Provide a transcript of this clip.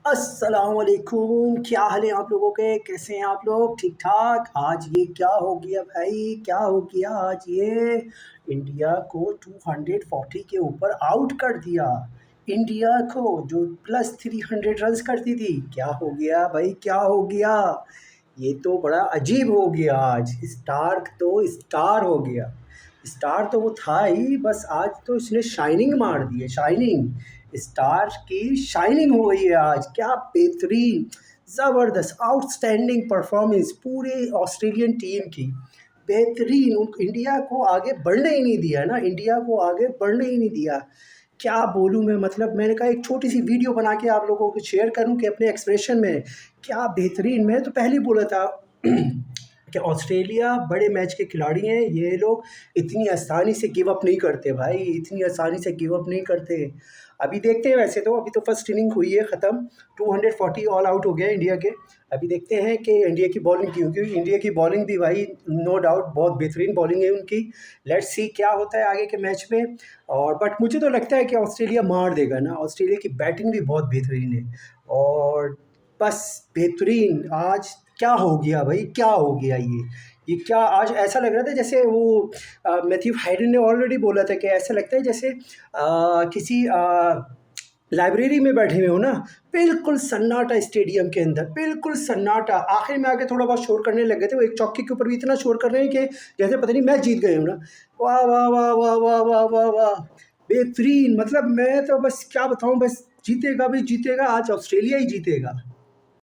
अस्सलाम वालेकुम। क्या हाल है आप लोगों के? कैसे हैं आप लोग? ठीक ठाक। आज ये क्या हो गया भाई, क्या हो गया आज ये? इंडिया को 240 के ऊपर आउट कर दिया। इंडिया को जो प्लस 300 रन्स करती थी, क्या हो गया भाई, क्या हो गया? ये तो बड़ा अजीब हो गया आज। स्टार्क तो स्टार हो गया। स्टार तो वो था ही, बस आज तो इसने शाइनिंग मार दी है, शाइनिंग। स्टार की शाइनिंग हो गई है आज। क्या बेहतरीन, ज़बरदस्त, आउटस्टैंडिंग परफॉर्मेंस पूरे ऑस्ट्रेलियन टीम की। बेहतरीन, इंडिया को आगे बढ़ने ही नहीं दिया ना, इंडिया को आगे बढ़ने ही नहीं दिया। क्या बोलूँ मैं, मतलब मैंने कहा एक छोटी सी वीडियो बना के आप लोगों को शेयर करूँ कि अपने एक्सप्रेशन में। क्या बेहतरीन, मैं तो पहले ही बोला था कि ऑस्ट्रेलिया बड़े मैच के खिलाड़ी हैं, ये लोग इतनी आसानी से गिव अप नहीं करते भाई, इतनी आसानी से गिव अप नहीं करते। अभी देखते हैं, वैसे तो अभी तो फर्स्ट इनिंग हुई है ख़त्म, 240 ऑल आउट हो गया इंडिया के। अभी देखते हैं कि इंडिया की बॉलिंग की, क्योंकि इंडिया की बॉलिंग भी भाई नो डाउट बहुत बेहतरीन बॉलिंग है उनकी। लेट्स सी क्या होता है आगे के मैच में। और बट मुझे तो लगता है कि ऑस्ट्रेलिया मार देगा ना, ऑस्ट्रेलिया की बैटिंग भी बहुत बेहतरीन है। और बस बेहतरीन आज। क्या हो गया भाई, क्या हो गया ये क्या आज ऐसा लग रहा था जैसे वो मैथ्यू हाइडन ने ऑलरेडी बोला था कि ऐसा लगता है जैसे किसी लाइब्रेरी में बैठे हुए हो ना। बिल्कुल सन्नाटा स्टेडियम के अंदर, बिल्कुल सन्नाटा। आखिर में आके थोड़ा बहुत शोर करने लग गए थे, वो एक चौकी के ऊपर भी इतना शोर कर रहे हैं कि जैसे पता नहीं मैच जीत गए हो ना। वाह वाह वाह वाह वाह वाह वाह वाह, बेहतरीन। मतलब मैं तो बस क्या बताऊं, बस जीतेगा भी जीतेगा, आज ऑस्ट्रेलिया ही जीतेगा।